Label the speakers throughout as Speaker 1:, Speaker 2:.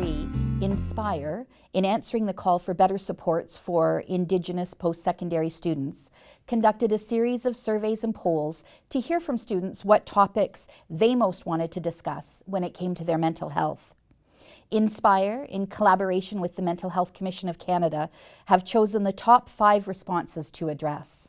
Speaker 1: 2023, Indspire, in answering the call for better supports for Indigenous post-secondary students, conducted a series of surveys and polls to hear from students what topics they most wanted to discuss when it came to their mental health. Indspire, in collaboration with the Mental Health Commission of Canada, have chosen the top 5 responses to address.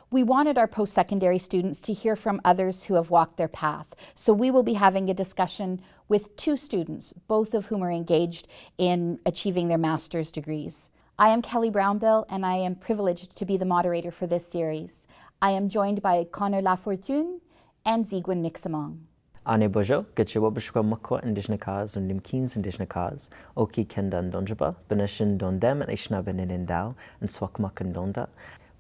Speaker 1: We wanted our post-secondary students to hear from others who have walked their path, so we will be having a discussion with 2 students, both of whom are engaged in achieving their master's degrees. I am Kelly Brownbill, and I am privileged to be the moderator for this series. I am joined by Connor Lafortune and Ziigwen Mixemong.
Speaker 2: Ane bojo, getchewa bishwa makwa Indigenous cause und Kins Indigenous cause, oki kendan donjaba, benishin dondem and ishna beninendao, and swakmakan donda.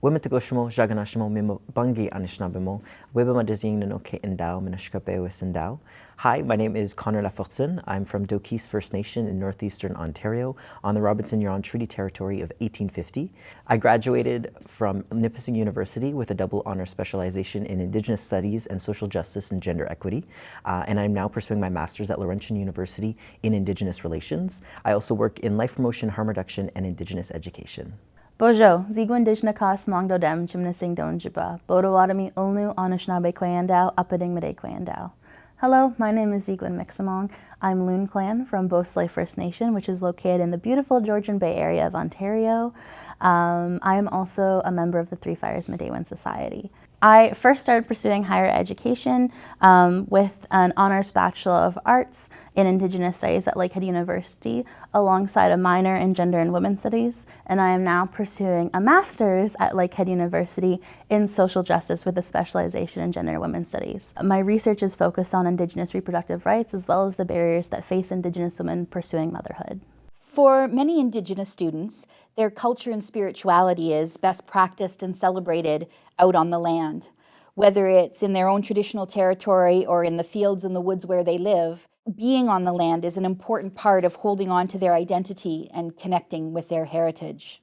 Speaker 2: Women to goshimo, jaganashimo, mimo bangi anishnabimo, webama dezing no ke endao, minashkapewis endao. Hi, my name is Connor Lafortune. I'm from Dokis First Nation in northeastern Ontario on the Robinson-Huron Treaty Territory of 1850. I graduated from Nipissing University with a double honor specialization in Indigenous Studies and Social Justice and Gender Equity, and I'm now pursuing my master's at Laurentian University in Indigenous Relations. I also work in life promotion, harm reduction, and Indigenous education.
Speaker 3: Bojo, Ziigwen Mixemong Mongdo Dem, Chimnasing Donjiba, Bodowadami Ulnu Anishinaabe Kwayandao, Upading Made Kwayandao. Hello, my name is Ziigwen Mixemong. I'm Loon Clan from Beausoleil First Nation, which is located in the beautiful Georgian Bay area of Ontario. I am also a member of the Three Fires Medewan Society. I first started pursuing higher education with an honors Bachelor of Arts in Indigenous Studies at Lakehead University, alongside a minor in Gender and Women's Studies, and I am now pursuing a master's at Lakehead University in Social Justice with a specialization in Gender and Women's Studies. My research is focused on Indigenous reproductive rights as well as the barriers that face Indigenous women pursuing motherhood.
Speaker 1: For many Indigenous students, their culture and spirituality is best practiced and celebrated out on the land. Whether it's in their own traditional territory or in the fields and the woods where they live, being on the land is an important part of holding on to their identity and connecting with their heritage.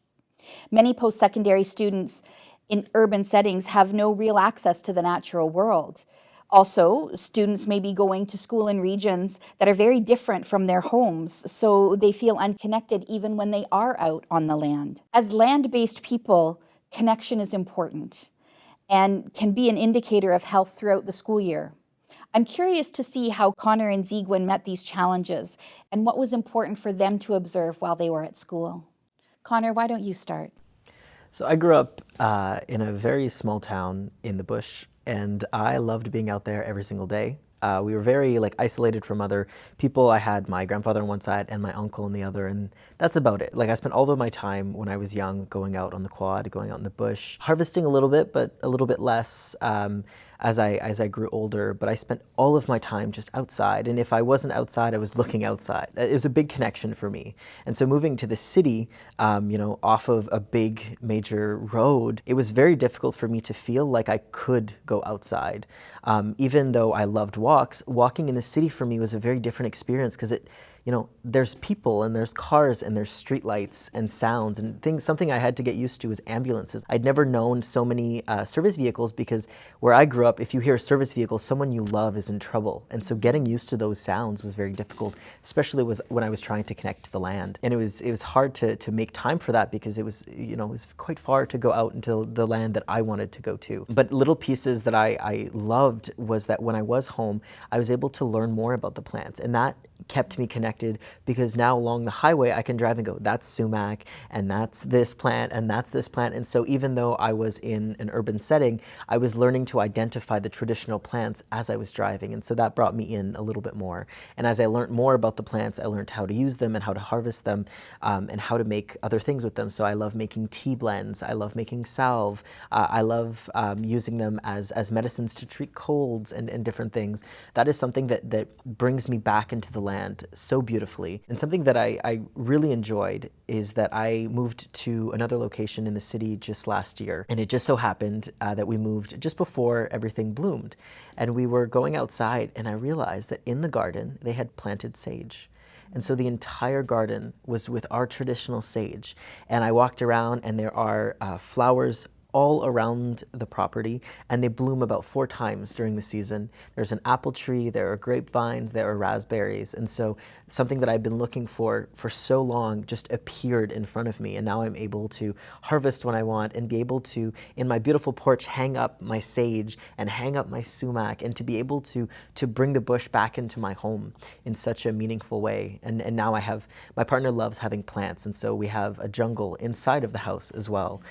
Speaker 1: Many post-secondary students in urban settings have no real access to the natural world. Also, students may be going to school in regions that are very different from their homes, so they feel unconnected even when they are out on the land. As land-based people, connection is important and can be an indicator of health throughout the school year. I'm curious to see how Connor and Ziigwen met these challenges and what was important for them to observe while they were at school. Connor, why don't you start?
Speaker 2: So I grew up in a very small town in the bush, and I loved being out there every single day. We were very isolated from other people. I had my grandfather on one side and my uncle on the other, and that's about it. I spent all of my time when I was young going out on the quad, going out in the bush, harvesting a little bit, but a little bit less as I grew older. But I spent all of my time just outside, and if I wasn't outside, I was looking outside. It was a big connection for me. And so moving to the city, off of a big major road, it was very difficult for me to feel like I could go outside. Even though I loved walking in the city for me was a very different experience because there's people and there's cars and there's street lights and sounds and things. Something I had to get used to was ambulances. I'd never known so many service vehicles because where I grew up, if you hear a service vehicle, someone you love is in trouble. And so getting used to those sounds was very difficult, especially when I was trying to connect to the land. And it was hard to make time for that because it was quite far to go out into the land that I wanted to go to. But little pieces that I loved was that when I was home, I was able to learn more about the plants, and that kept me connected because now along the highway I can drive and go, that's sumac and that's this plant and that's this plant. And so even though I was in an urban setting, I was learning to identify the traditional plants as I was driving, and so that brought me in a little bit more. And as I learned more about the plants, I learned how to use them and how to harvest them and how to make other things with them. So I love making tea blends, I love making salve, I love using them as medicines to treat colds and different things. That is something that brings me back into the land so beautifully. And something that I really enjoyed is that I moved to another location in the city just last year. And it just so happened that we moved just before everything bloomed. And we were going outside and I realized that in the garden they had planted sage. And so the entire garden was with our traditional sage. And I walked around and there are flowers all around the property, and they bloom about 4 times during the season. There's an apple tree, there are grapevines, there are raspberries, and so something that I've been looking for so long just appeared in front of me, and now I'm able to harvest when I want and be able to, in my beautiful porch, hang up my sage and hang up my sumac, and to be able to bring the bush back into my home in such a meaningful way. And now my partner loves having plants, and so we have a jungle inside of the house as well.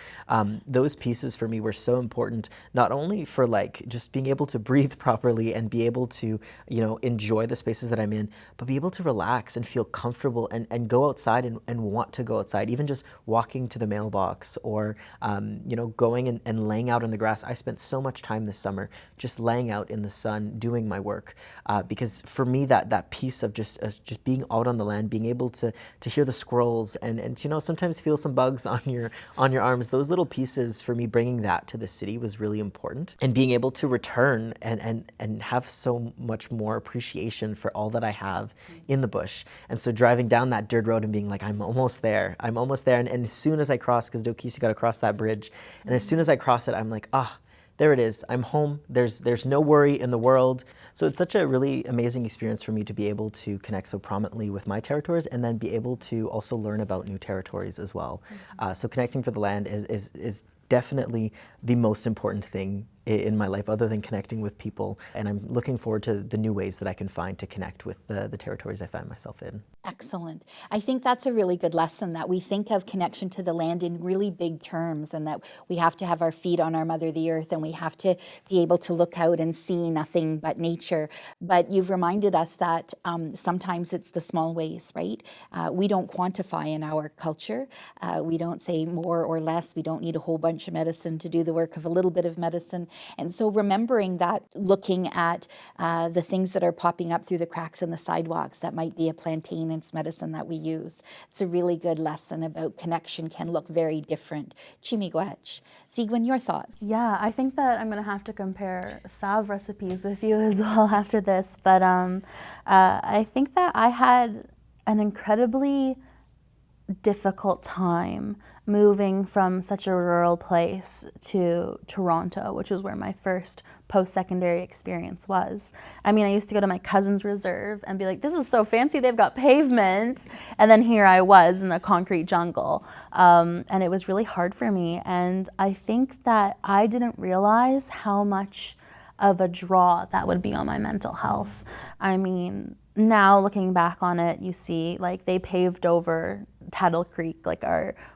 Speaker 2: Those pieces for me were so important, not only for like just being able to breathe properly and be able to, enjoy the spaces that I'm in, but be able to relax and feel comfortable and go outside and want to go outside, even just walking to the mailbox or, going and laying out on the grass. I spent so much time this summer just laying out in the sun doing my work, because for me that piece of just being out on the land, being able to hear the squirrels and sometimes feel some bugs on your arms, those little pieces for me, bringing that to the city was really important, and being able to return and have so much more appreciation for all that I have in the bush. And so driving down that dirt road and being like, I'm almost there, and as soon as I cross, because Dokisi got to cross that bridge, and as soon as I cross it, I'm like, there it is. I'm home. There's no worry in the world. So it's such a really amazing experience for me to be able to connect so prominently with my territories, and then be able to also learn about new territories as well. So connecting for the land is definitely the most important thing in my life, other than connecting with people. And I'm looking forward to the new ways that I can find to connect with the territories I find myself in.
Speaker 1: Excellent. I think that's a really good lesson, that we think of connection to the land in really big terms, and that we have to have our feet on our mother, the earth, and we have to be able to look out and see nothing but nature. But you've reminded us that sometimes it's the small ways, right? We don't quantify in our culture. We don't say more or less. We don't need a whole bunch of medicine to do the work of a little bit of medicine. And so remembering that, looking at the things that are popping up through the cracks in the sidewalks, that might be a plantain medicine that we use. It's a really good lesson about connection can look very different. Chimigwech. Ziigwen, your thoughts?
Speaker 3: Yeah, I think that I'm going to have to compare salve recipes with you as well after this, but I think that I had an incredibly difficult time moving from such a rural place to Toronto, which was where my first post-secondary experience was. I mean, I used to go to my cousin's reserve and be like, this is so fancy, they've got pavement. And then here I was in the concrete jungle. And it was really hard for me. And I think that I didn't realize how much of a draw that would be on my mental health. I mean, now looking back on it, you see like they paved over Tattle Creek, like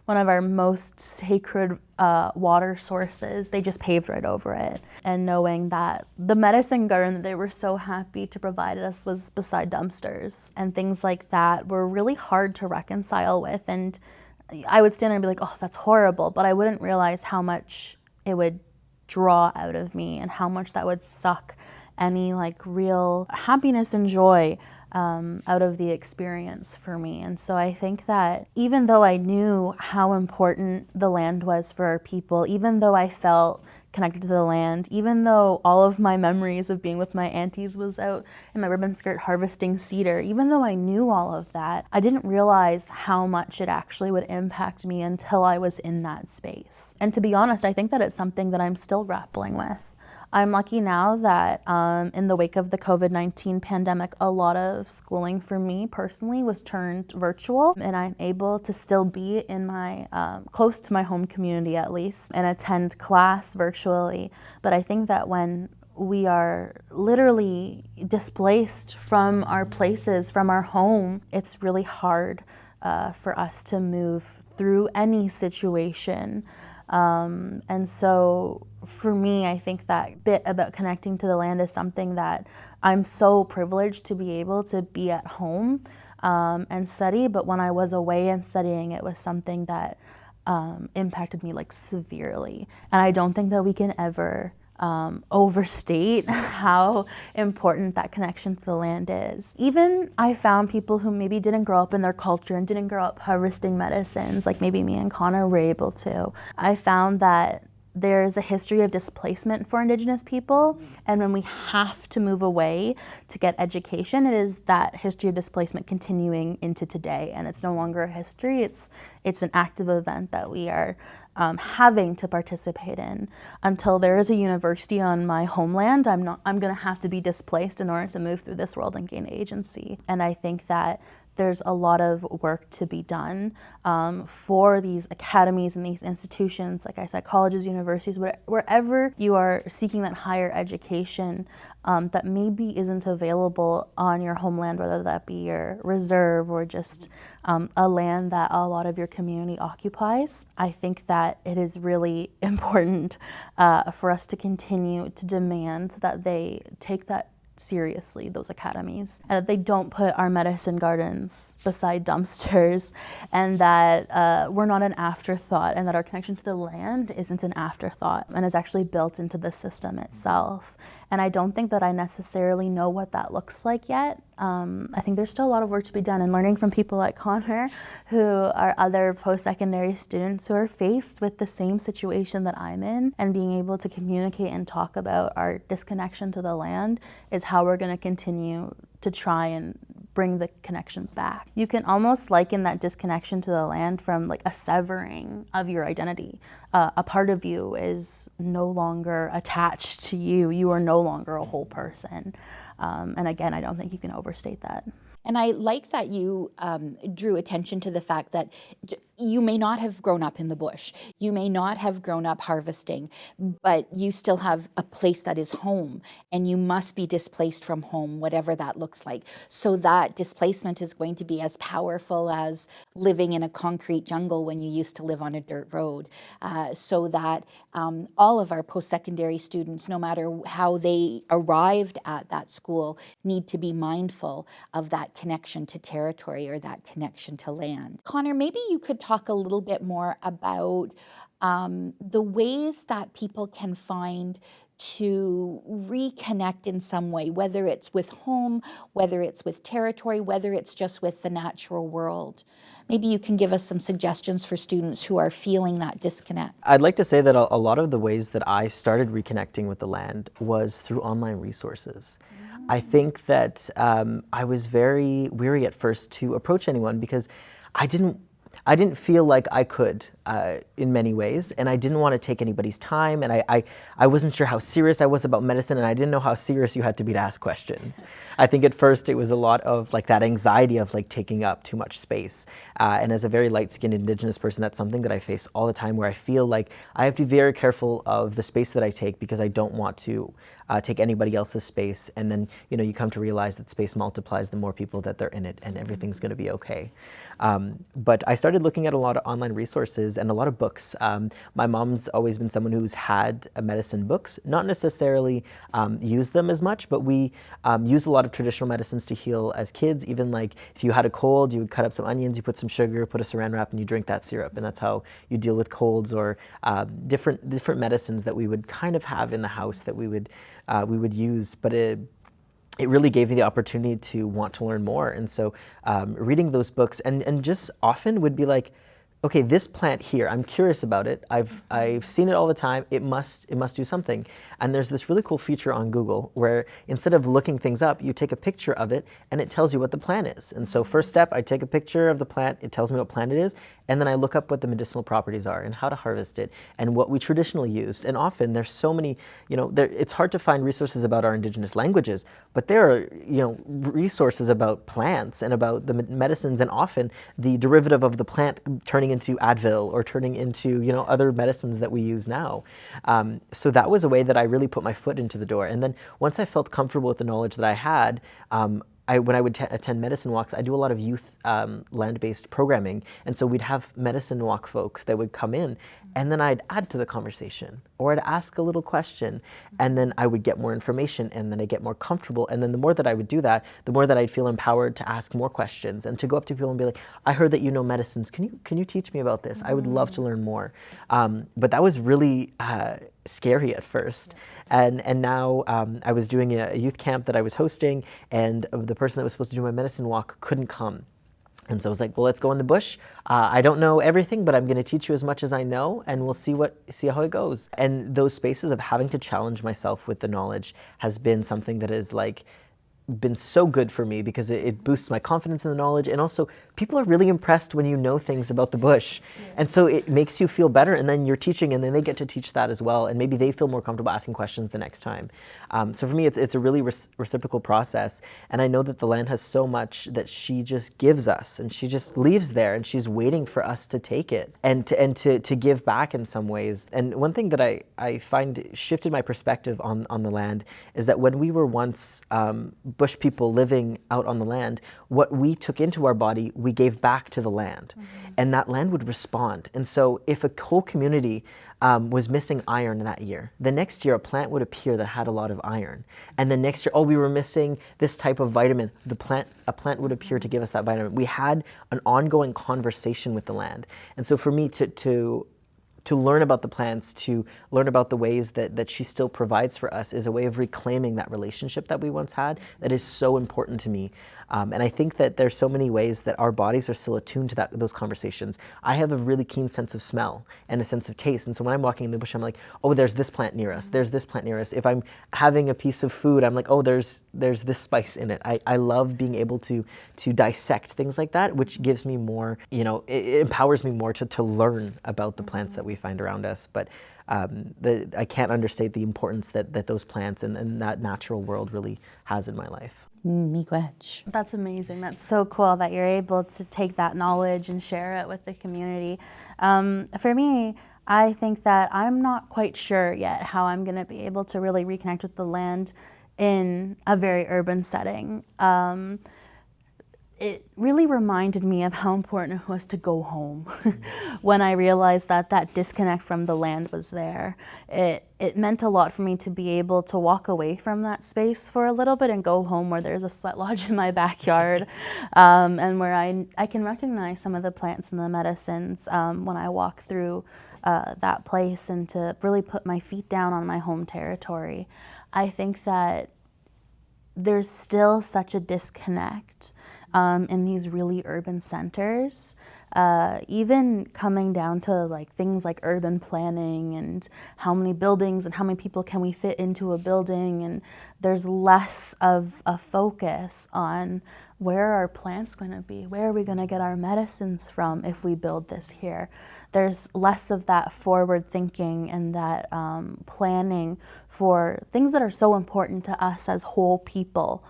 Speaker 3: one of our most sacred water sources. They just paved right over it. And knowing that the medicine garden that they were so happy to provide us was beside dumpsters, and things like that were really hard to reconcile with. And I would stand there and be like, oh, that's horrible, but I wouldn't realize how much it would draw out of me and how much that would suck any like real happiness and joy out of the experience for me. And so I think that even though I knew how important the land was for our people, even though I felt connected to the land, even though all of my memories of being with my aunties was out in my ribbon skirt harvesting cedar, even though I knew all of that, I didn't realize how much it actually would impact me until I was in that space. And to be honest, I think that it's something that I'm still grappling with. I'm lucky now that in the wake of the COVID-19 pandemic, a lot of schooling for me personally was turned virtual, and I'm able to still be in my, close to my home community at least, and attend class virtually. But I think that when we are literally displaced from our places, from our home, it's really hard for us to move through any situation. And so for me, I think that bit about connecting to the land is something that I'm so privileged to be able to be at home and study, but when I was away and studying, it was something that impacted me like severely. And I don't think that we can ever overstate how important that connection to the land is. Even I found people who maybe didn't grow up in their culture and didn't grow up harvesting medicines, like maybe me and Connor were able to. I found that there's a history of displacement for Indigenous people, and when we have to move away to get education, it is that history of displacement continuing into today, and it's no longer a history, it's an active event that we are having to participate in. Until there is a university on my homeland, I'm going to have to be displaced in order to move through this world and gain agency. And I think that there's a lot of work to be done for these academies and these institutions, like I said, colleges, universities, wherever you are seeking that higher education that maybe isn't available on your homeland, whether that be your reserve or just a land that a lot of your community occupies. I think that it is really important for us to continue to demand that they take that seriously, those academies, and that they don't put our medicine gardens beside dumpsters, and that we're not an afterthought, and that our connection to the land isn't an afterthought and is actually built into the system itself. And I don't think that I necessarily know what that looks like yet. I think there's still a lot of work to be done, and learning from people like Connor, who are other post-secondary students who are faced with the same situation that I'm in, and being able to communicate and talk about our disconnection to the land is how we're going to continue to try and bring the connection back. You can almost liken that disconnection to the land from like a severing of your identity. A part of you is no longer attached to you. You are no longer a whole person. And again, I don't think you can overstate that.
Speaker 1: And I like that you drew attention to the fact that you may not have grown up in the bush. You may not have grown up harvesting, but you still have a place that is home, and you must be displaced from home, whatever that looks like. So that displacement is going to be as powerful as living in a concrete jungle when you used to live on a dirt road. So that all of our post-secondary students, no matter how they arrived at that school, need to be mindful of that connection to territory or that connection to land. Connor, maybe you could talk a little bit more about the ways that people can find to reconnect in some way, whether it's with home, whether it's with territory, whether it's just with the natural world. Maybe you can give us some suggestions for students who are feeling that disconnect.
Speaker 2: I'd like to say that a lot of the ways that I started reconnecting with the land was through online resources. I think that I was very weary at first to approach anyone because I didn't feel like I could in many ways, and I didn't want to take anybody's time, and I wasn't sure how serious I was about medicine, and I didn't know how serious you had to be to ask questions. I think at first it was a lot of like that anxiety of like taking up too much space, and as a very light-skinned Indigenous person, that's something that I face all the time, where I feel like I have to be very careful of the space that I take because I don't want to take anybody else's space, and then you come to realize that space multiplies the more people that they're in it, and everything's going to be okay. But I started looking at a lot of online resources and a lot of books. My mom's always been someone who's had medicine books, not necessarily used them as much, but we used a lot of traditional medicines to heal as kids. Even like if you had a cold, you would cut up some onions, you put some sugar, put a saran wrap, and you drink that syrup, and that's how you deal with colds or different medicines that we would kind of have in the house that we would use. But it really gave me the opportunity to want to learn more. And so reading those books and just often would be like, okay, this plant here, I'm curious about it. I've seen it all the time. It must do something. And there's this really cool feature on Google where instead of looking things up, you take a picture of it and it tells you what the plant is. And so first step, I take a picture of the plant. It tells me what plant it is. And then I look up what the medicinal properties are and how to harvest it and what we traditionally used. And often there's so many, it's hard to find resources about our Indigenous languages, but there are, resources about plants and about the medicines, and often the derivative of the plant turning into Advil or turning into, other medicines that we use now. So that was a way that I really put my foot into the door. And then once I felt comfortable with the knowledge that I had, when I would attend medicine walks, I do a lot of youth land-based programming. And so we'd have medicine walk folks that would come in, and then I'd add to the conversation, or I'd ask a little question, and then I would get more information, and then I'd get more comfortable. And then the more that I would do that, the more that I'd feel empowered to ask more questions and to go up to people and be like, I heard that you know medicines. Can you teach me about this? I would love to learn more. But that was really scary at first. And now I was doing a youth camp that I was hosting, and the person that was supposed to do my medicine walk couldn't come. And so I was like, well, let's go in the bush. I don't know everything, but I'm going to teach you as much as I know, and we'll see how it goes. And those spaces of having to challenge myself with the knowledge has been something that is like been so good for me because it boosts my confidence in the knowledge, and also people are really impressed when you know things about the bush. And so it makes you feel better, and then you're teaching, and then they get to teach that as well, and maybe they feel more comfortable asking questions the next time. So for me, it's a really reciprocal process, and I know that the land has so much that she just gives us, and she just leaves there, and she's waiting for us to take it and to give back in some ways. And one thing that I find shifted my perspective on the land is that when we were once bush people living out on the land, what we took into our body, we gave back to the land. And that land would respond. And so if a whole community was missing iron that year, the next year a plant would appear that had a lot of iron. And the next year, oh, we were missing this type of vitamin, a plant would appear to give us that vitamin. We had an ongoing conversation with the land. And so for me to learn about the plants, to learn about the ways that she still provides for us is a way of reclaiming that relationship that we once had that is so important to me. And I think that there's so many ways that our bodies are still attuned to those conversations. I have a really keen sense of smell and a sense of taste. And so when I'm walking in the bush, I'm like, oh, there's this plant near us. There's this plant near us. If I'm having a piece of food, I'm like, oh, there's this spice in it. I love being able to dissect things like that, which gives me more, it empowers me more to learn about the plants that we find around us. But I can't understate the importance that those plants and that natural world really has in my life.
Speaker 1: Miigwech.
Speaker 3: That's amazing. That's so cool that you're able to take that knowledge and share it with the community. For me, I think that I'm not quite sure yet how I'm going to be able to really reconnect with the land in a very urban setting. It really reminded me of how important it was to go home when I realized that disconnect from the land was there. It meant a lot for me to be able to walk away from that space for a little bit and go home where there's a sweat lodge in my backyard, and where I can recognize some of the plants and the medicines when I walk through that place, and to really put my feet down on my home territory. I think that there's still such a disconnect in these really urban centers, even coming down to things like urban planning and how many buildings and how many people can we fit into a building, and there's less of a focus on where are our plants going to be, where are we going to get our medicines from if we build this here. There's less of that forward thinking and that planning for things that are so important to us as whole people.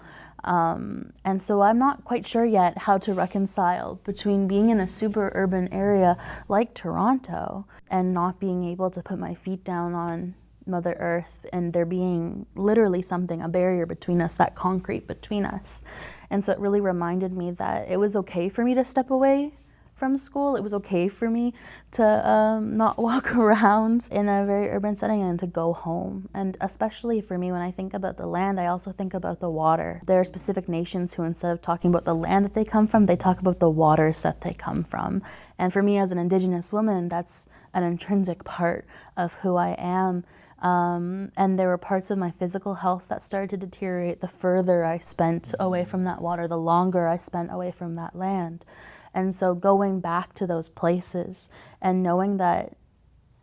Speaker 3: And so I'm not quite sure yet how to reconcile between being in a super urban area like Toronto and not being able to put my feet down on Mother Earth, and there being literally a barrier between us, that concrete between us. And so it really reminded me that it was okay for me to step away from school. It was okay for me to not walk around in a very urban setting and to go home. And especially for me, when I think about the land, I also think about the water. There are specific nations who, instead of talking about the land that they come from, they talk about the waters that they come from. And for me as an Indigenous woman, that's an intrinsic part of who I am. And there were parts of my physical health that started to deteriorate the further I spent away from that water, the longer I spent away from that land. And so going back to those places and knowing that,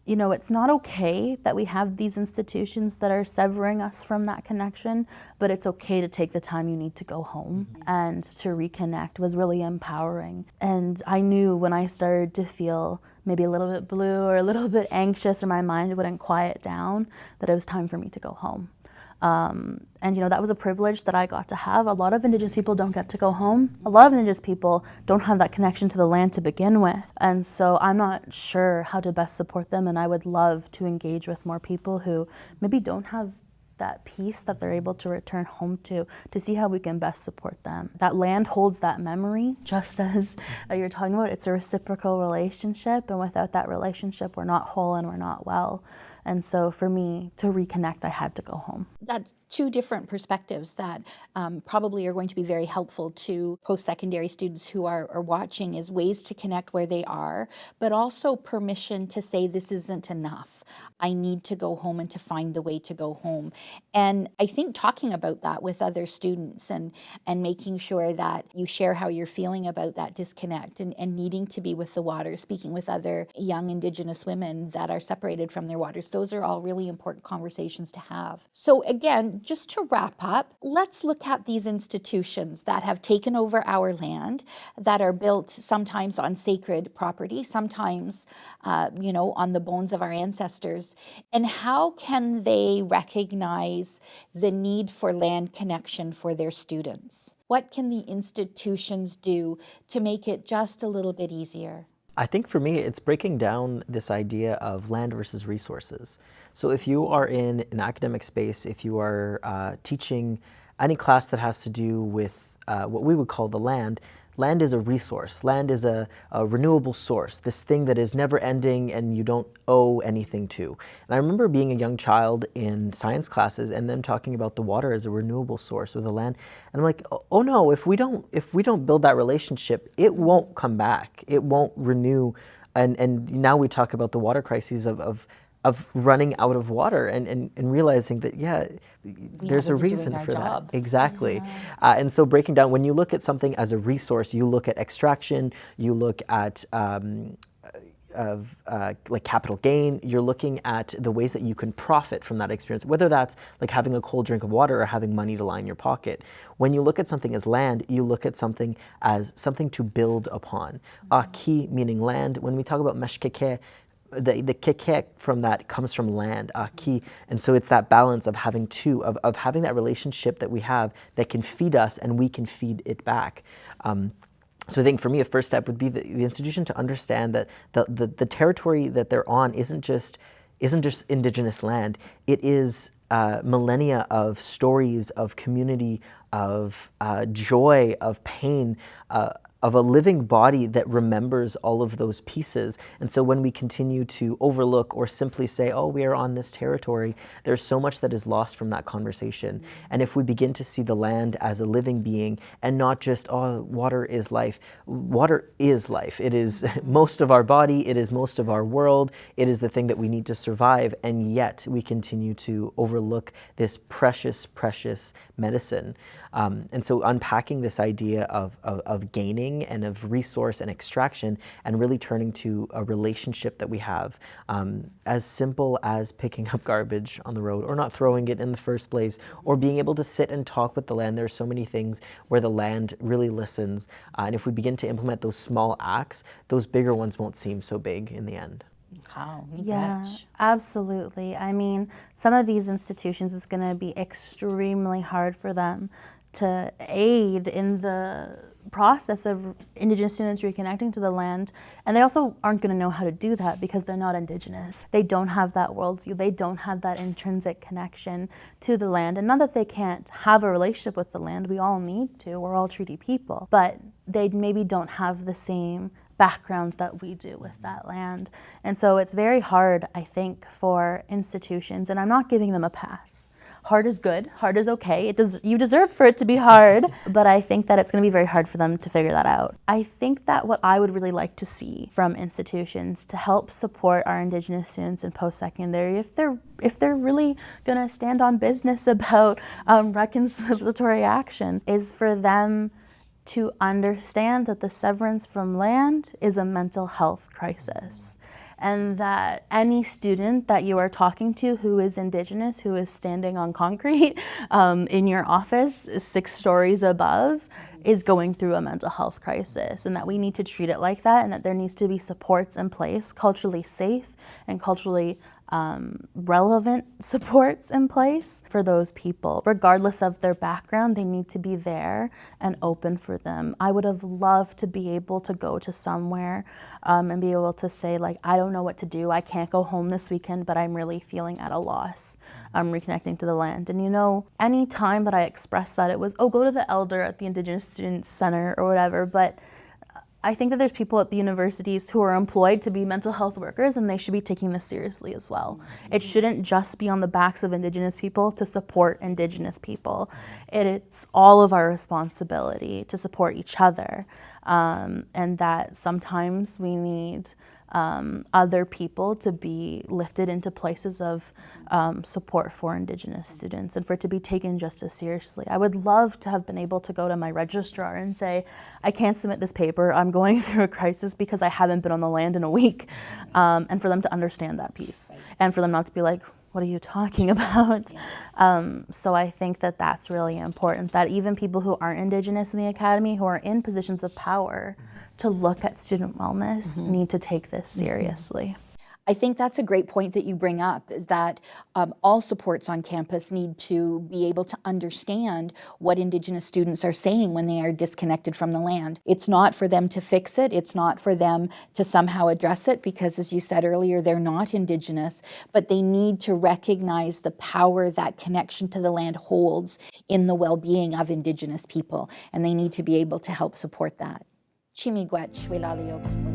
Speaker 3: it's not okay that we have these institutions that are severing us from that connection, but it's okay to take the time you need to go home and to reconnect was really empowering. And I knew when I started to feel maybe a little bit blue or a little bit anxious, or my mind wouldn't quiet down, that it was time for me to go home. And that was a privilege that I got to have. A lot of Indigenous people don't get to go home. A lot of Indigenous people don't have that connection to the land to begin with. And so I'm not sure how to best support them, and I would love to engage with more people who maybe don't have that peace that they're able to return home to see how we can best support them. That land holds that memory, just as you're talking about. It's a reciprocal relationship, and without that relationship, we're not whole and we're not well. And so for me, to reconnect, I had to go home.
Speaker 1: That's two different perspectives that probably are going to be very helpful to post-secondary students who are watching, is ways to connect where they are, but also permission to say this isn't enough. I need to go home and to find the way to go home. And I think talking about that with other students and making sure that you share how you're feeling about that disconnect and needing to be with the water, speaking with other young Indigenous women that are separated from their waters Those are all really important conversations to have. So again, just to wrap up, let's look at these institutions that have taken over our land, that are built sometimes on sacred property, sometimes, on the bones of our ancestors. And how can they recognize the need for land connection for their students? What can the institutions do to make it just a little bit easier?
Speaker 2: I think for me, it's breaking down this idea of land versus resources. So if you are in an academic space, if you are teaching any class that has to do with what we would call the land, land is a resource. Land is a renewable source, this thing that is never ending and you don't owe anything to. And I remember being a young child in science classes and them talking about the water as a renewable source or the land. And I'm like, oh no, if we don't build that relationship, it won't come back. It won't renew. And now we talk about the water crises of running out of water and realizing that, there's a reason for that. Exactly. Yeah. And so breaking down, when you look at something as a resource, you look at extraction, you look at like capital gain, you're looking at the ways that you can profit from that experience, whether that's like having a cold drink of water or having money to line your pocket. When you look at something as land, you look at something as something to build upon. Aki meaning land. When we talk about meshkeke, the keke from that comes from land, aki. And so it's that balance of having two, of having that relationship that we have that can feed us and we can feed it back. So I think for me, a first step would be the institution to understand that the territory that they're on isn't just Indigenous land. It is millennia of stories, of community, of joy, of pain, of a living body that remembers all of those pieces. And so when we continue to overlook or simply say, oh, we are on this territory, there's so much that is lost from that conversation. And if we begin to see the land as a living being and not just, oh, water is life. Water is life. It is most of our body. It is most of our world. It is the thing that we need to survive. And yet we continue to overlook this precious, precious medicine. And so unpacking this idea of gaining and of resource and extraction and really turning to a relationship that we have, as simple as picking up garbage on the road or not throwing it in the first place or being able to sit and talk with the land. There are so many things where the land really listens. And if we begin to implement those small acts, those bigger ones won't seem so big in the end.
Speaker 1: Wow,
Speaker 3: yeah, absolutely. I mean, some of these institutions, it's going to be extremely hard for them to aid in the process of Indigenous students reconnecting to the land. And they also aren't going to know how to do that because they're not Indigenous. They don't have that worldview. They don't have that intrinsic connection to the land. And not that they can't have a relationship with the land. We all need to. We're all treaty people. But they maybe don't have the same background that we do with that land. And so it's very hard, I think, for institutions, and I'm not giving them a pass. Hard is good, hard is okay. You deserve for it to be hard, but I think that it's going to be very hard for them to figure that out. I think that what I would really like to see from institutions to help support our Indigenous students in post-secondary, if they're really going to stand on business about reconciliatory action, is for them to understand that the severance from land is a mental health crisis. And that any student that you are talking to who is Indigenous, who is standing on concrete in your office 6 stories above, is going through a mental health crisis, and that we need to treat it like that, and that there needs to be supports in place, culturally safe and culturally relevant supports in place for those people. Regardless of their background, they need to be there and open for them. I would have loved to be able to go to somewhere and be able to say, like, I don't know what to do. I can't go home this weekend, but I'm really feeling at a loss. I'm reconnecting to the land. And any time that I expressed that, it was, oh, go to the elder at the Indigenous Students Center or whatever. But I think that there's people at the universities who are employed to be mental health workers, and they should be taking this seriously as well. It shouldn't just be on the backs of Indigenous people to support Indigenous people. It's all of our responsibility to support each other, and that sometimes we need other people to be lifted into places of support for Indigenous students and for it to be taken just as seriously. I would love to have been able to go to my registrar and say, I can't submit this paper, I'm going through a crisis because I haven't been on the land in a week, and for them to understand that piece and for them not to be like, what are you talking about? So I think that that's really important, that even people who aren't Indigenous in the Academy, who are in positions of power to look at student wellness, need to take this seriously.
Speaker 1: I think that's a great point that you bring up, that all supports on campus need to be able to understand what Indigenous students are saying when they are disconnected from the land. It's not for them to fix it, it's not for them to somehow address it, because as you said earlier, they're not Indigenous, but they need to recognize the power that connection to the land holds in the well-being of Indigenous people, and they need to be able to help support that. Chimigwech, Welalio.